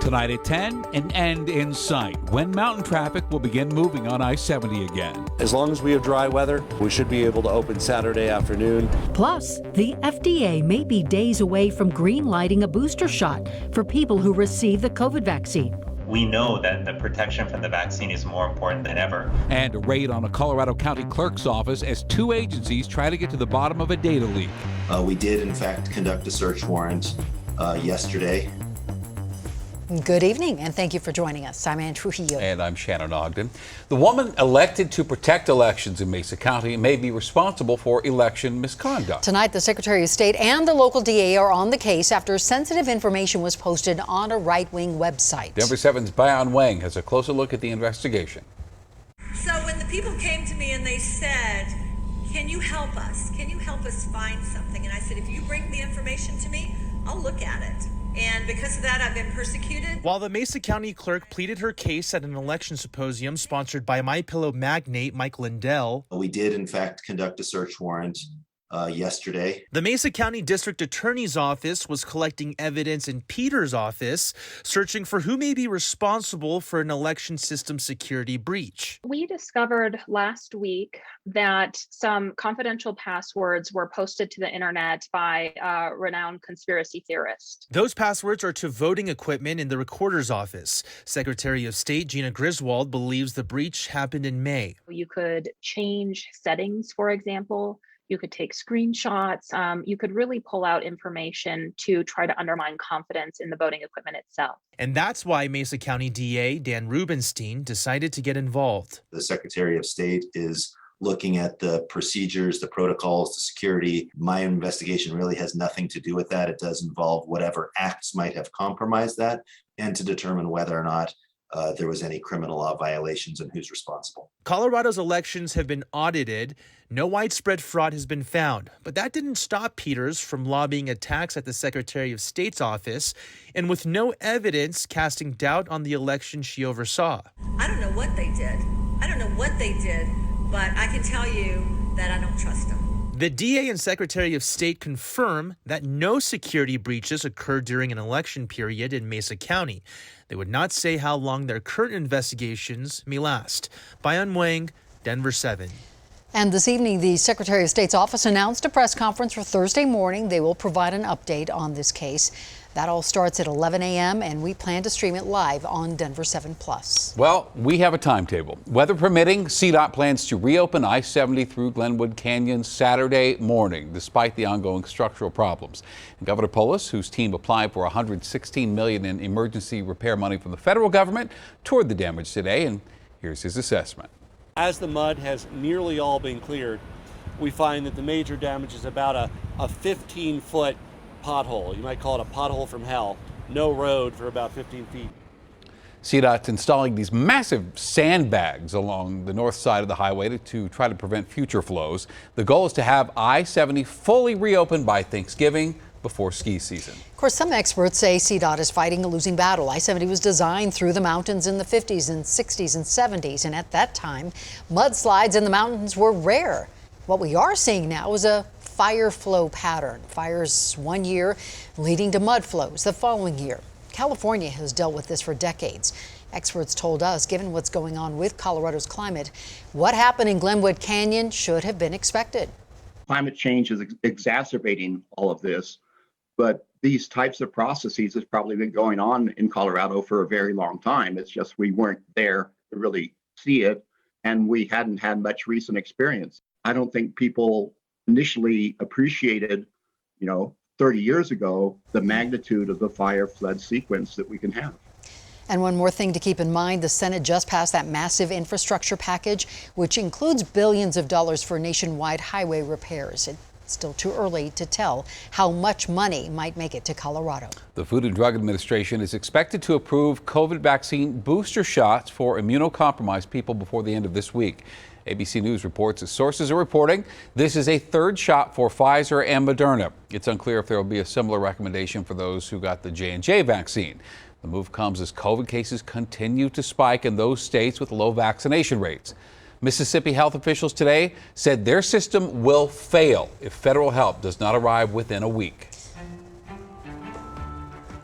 Tonight at 10, an end in sight when mountain traffic will begin moving on I-70 again. As long as we have dry weather, we should be able to open Saturday afternoon. Plus, the FDA may be days away from green-lighting a booster shot for people who receive the COVID vaccine. We know that the protection from the vaccine is more important than ever. And a raid on a Colorado County clerk's office as two agencies try to get to the bottom of a data leak. We did, in fact, conduct a search warrant yesterday. Good evening, and thank you for joining us. I'm Ann Trujillo. And I'm Shannon Ogden. The woman elected to protect elections in Mesa County may be responsible for election misconduct. Tonight, the Secretary of State and the local DA are on the case after sensitive information was posted on a right-wing website. Denver7's Bayan Wang has a closer look at the investigation. So when the people came to me and they said, can you help us? Can you help us find something? And I said, if you bring the information to me, I'll look at it. And because of that, I've been persecuted. While the Mesa County clerk pleaded her case at an election symposium sponsored by MyPillow magnate Mike Lindell, We did, in fact, conduct a search warrant yesterday. the Mesa County District Attorney's Office was collecting evidence in Peter's office, searching for who may be responsible for an election system security breach. We discovered last week that some confidential passwords were posted to the internet by a renowned conspiracy theorist. Those passwords are to voting equipment in the recorder's office. Secretary of State Gina Griswold believes the breach happened in May. You could change settings, for example. You could take screenshots. You could really pull out information to try to undermine confidence in the voting equipment itself. And that's why Mesa County DA Dan Rubenstein decided to get involved. The Secretary of State is looking at the procedures, the protocols, the security. My investigation really has nothing to do with that. It does involve whatever acts might have compromised that and to determine whether or not there was any criminal law violations and who's responsible. Colorado's elections have been audited. No widespread fraud has been found, but that didn't stop Peters from lobbying attacks at the Secretary of State's office and with no evidence casting doubt on the election she oversaw. I don't know what they did. But I can tell you that I don't trust them. The DA and Secretary of State confirm that no security breaches occurred during an election period in Mesa County. They would not say how long their current investigations may last. Bayan Wang, Denver7. And this evening, the Secretary of State's office announced a press conference for Thursday morning. They will provide an update on this case. That all starts at 11 a.m., and we plan to stream it live on Denver7 Plus. Well, we have a timetable. Weather permitting, CDOT plans to reopen I-70 through Glenwood Canyon Saturday morning, despite the ongoing structural problems. And Governor Polis, whose team applied for $116 million in emergency repair money from the federal government, toured the damage today, and here's his assessment. As the mud has nearly all been cleared, we find that the major damage is about a 15-foot pothole. You might call it a pothole from hell. No road for about 15 feet. CDOT's installing these massive sandbags along the north side of the highway to try to prevent future flows. The goal is to have I-70 fully reopened by Thanksgiving before ski season. Of course, some experts say CDOT is fighting a losing battle. I-70 was designed through the mountains in the 50s and 60s and 70s, and at that time, mudslides in the mountains were rare. What we are seeing now is a fire flow pattern. Fires one year leading to mud flows the following year. California has dealt with this for decades. Experts told us, given what's going on with Colorado's climate, what happened in Glenwood Canyon should have been expected. Climate change is exacerbating all of this, but these types of processes has probably been going on in Colorado for a very long time. It's just we weren't there to really see it, and we hadn't had much recent experience. I don't think people initially appreciated, 30 years ago, the magnitude of the fire flood sequence that we can have. And one more thing to keep in mind, the Senate just passed that massive infrastructure package, which includes billions of dollars for nationwide highway repairs. It's still too early to tell how much money might make it to Colorado. The Food and Drug Administration is expected to approve COVID vaccine booster shots for immunocompromised people before the end of this week. ABC News reports that sources are reporting this is a third shot for Pfizer and Moderna. It's unclear if there will be a similar recommendation for those who got the J&J vaccine. The move comes as COVID cases continue to spike in those states with low vaccination rates. Mississippi health officials today said their system will fail if federal help does not arrive within a week.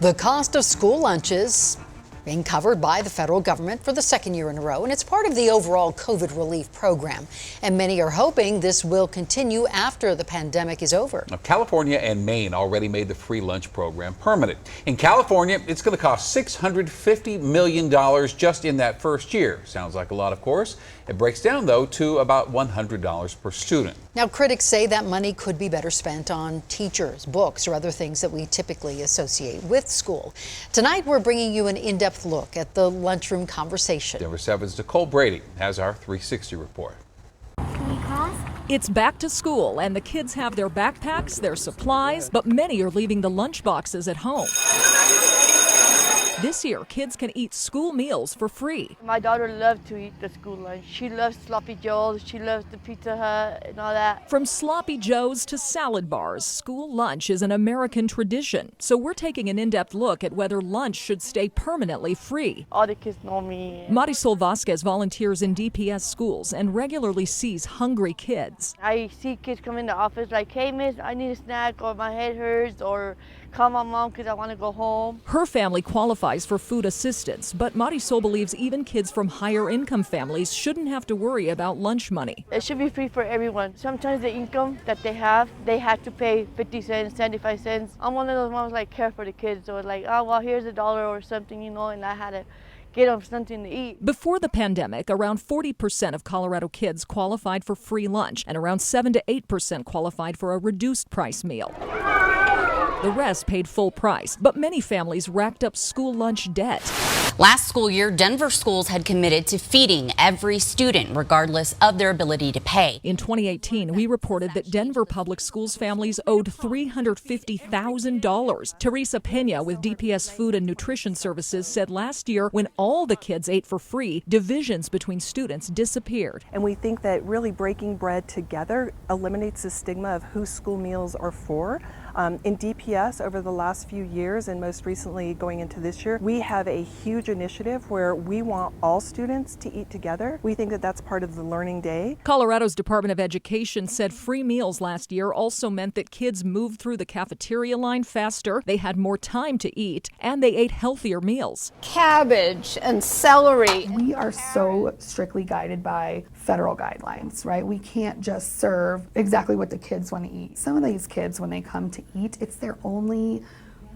The cost of school lunches being covered by the federal government for the second year in a row, and it's part of the overall COVID relief program. And many are hoping this will continue after the pandemic is over. Now, California and Maine already made the free lunch program permanent. In California, it's going to cost $650 million just in that first year. Sounds like a lot, of course. It breaks down, though, to about $100 per student. Now, critics say that money could be better spent on teachers, books, or other things that we typically associate with school. Tonight, we're bringing you an in-depth look at the lunchroom conversation. Denver7's Nicole Brady has our 360 report. It's back to school, and the kids have their backpacks, their supplies, but many are leaving the lunch boxes at home. This year, kids can eat school meals for free. My daughter loves to eat the school lunch. She loves Sloppy Joes, she loves the Pizza Hut and all that. From Sloppy Joes to salad bars, school lunch is an American tradition. So we're taking an in-depth look at whether lunch should stay permanently free. All the kids know me. MARISOL VASQUEZ volunteers in DPS schools and regularly sees hungry kids. I see kids come in the office like, hey miss, I need a snack, or my head hurts, or call my mom because I want to go home. Her family qualifies for food assistance, but Marisol believes even kids from higher income families shouldn't have to worry about lunch money. It should be free for everyone. Sometimes the income that they have to pay 50 cents, 75 cents. I'm one of those moms like care for the kids, so it's like, oh well, here's $1 or something, you know, and I had to get them something to eat. Before the pandemic, around 40% of Colorado kids qualified for free lunch, and around 7 to 8% qualified for a reduced price meal. The rest paid full price, but many families racked up school lunch debt. Last school year, Denver schools had committed to feeding every student, regardless of their ability to pay. In 2018, we reported that Denver public schools families owed $350,000. Teresa Pena with DPS Food and Nutrition Services said last year, when all the kids ate for free, divisions between students disappeared. And we think that really breaking bread together eliminates the stigma of who school meals are for. In DPS over the last few years, and most recently going into this year, we have a huge initiative where we want all students to eat together. We think that that's part of the learning day. Colorado's Department of Education said free meals last year also meant that kids moved through the cafeteria line faster, they had more time to eat, and they ate healthier meals. Cabbage and celery. We are so strictly guided by federal guidelines, right? We can't just serve exactly what the kids want to eat. Some of these kids, when they come to eat, it's their only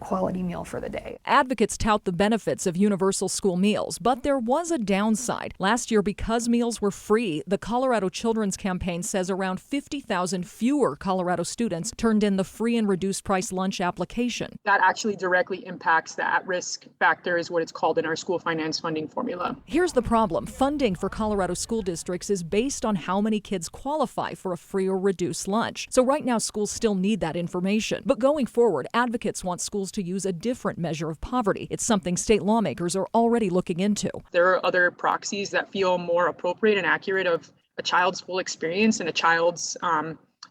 quality meal for the day. Advocates tout the benefits of universal school meals, but there was a downside. Last year, because meals were free, the Colorado Children's Campaign says around 50,000 fewer Colorado students turned in the free and reduced price lunch application. That actually directly impacts the at-risk factor, is what it's called in our school finance funding formula. Here's the problem. Funding for Colorado school districts is based on how many kids qualify for a free or reduced lunch. So right now, schools still need that information. But going forward, advocates want schools to use a different measure of poverty. It's something state lawmakers are already looking into. There are other proxies that feel more appropriate and accurate of a child's full experience and a child's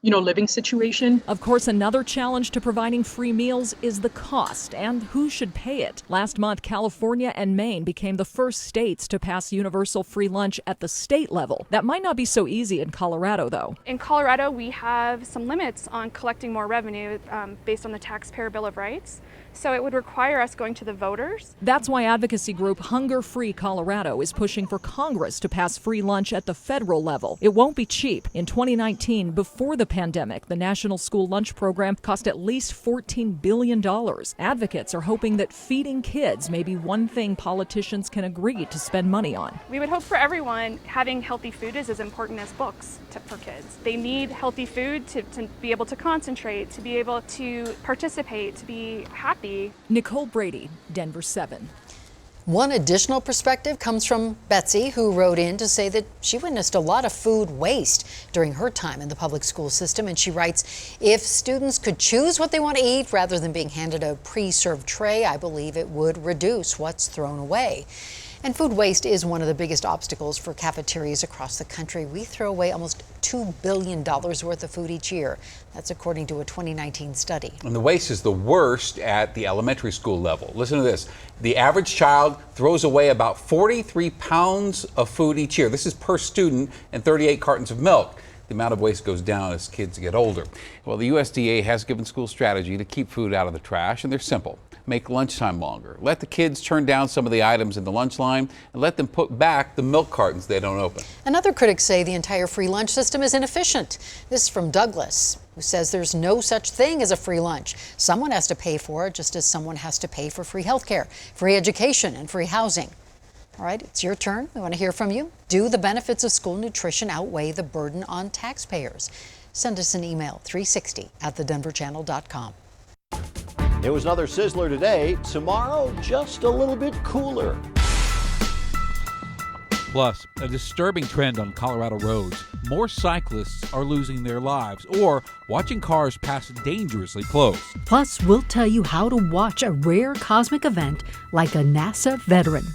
living situation. Of course, another challenge to providing free meals is the cost and who should pay it. Last month, California and Maine became the first states to pass universal free lunch at the state level. That might not be so easy in Colorado, though. In Colorado, we have some limits on collecting more revenue based on the Taxpayer Bill of Rights. So it would require us going to the voters. That's why advocacy group Hunger Free Colorado is pushing for Congress to pass free lunch at the federal level. It won't be cheap. In 2019, before the pandemic, the National School Lunch Program cost at least $14 billion. Advocates are hoping that feeding kids may be one thing politicians can agree to spend money on. We would hope for everyone having healthy food is as important as books for kids. They need healthy food to be able to concentrate, to be able to participate, to be happy. Nicole Brady, Denver7. One additional perspective comes from Betsy, who wrote in to say that she witnessed a lot of food waste during her time in the public school system. And she writes, if students could choose what they want to eat rather than being handed a pre-served tray, I believe it would reduce what's thrown away. And food waste is one of the biggest obstacles for cafeterias across the country. We throw away almost $2 billion worth of food each year. That's according to a 2019 study. And the waste is the worst at the elementary school level. Listen to this. The average child throws away about 43 pounds of food each year. This is per student, and 38 cartons of milk. The amount of waste goes down as kids get older. Well, the USDA has given schools strategy to keep food out of the trash, and they're simple. make lunchtime longer. Let the kids turn down some of the items in the lunch line and let them put back the milk cartons they don't open. And other critics say the entire free lunch system is inefficient. This is from Douglas, who says there's no such thing as a free lunch. Someone has to pay for it, just as someone has to pay for free health care, free education, and free housing. All right, it's your turn. We want to hear from you. Do the benefits of school nutrition outweigh the burden on taxpayers? Send us an email, 360@thedenverchannel.com. It was another sizzler today. Tomorrow, just a little bit cooler. Plus, a disturbing trend on Colorado roads. More cyclists are losing their lives or watching cars pass dangerously close. Plus, we'll tell you how to watch a rare cosmic event like a NASA veteran.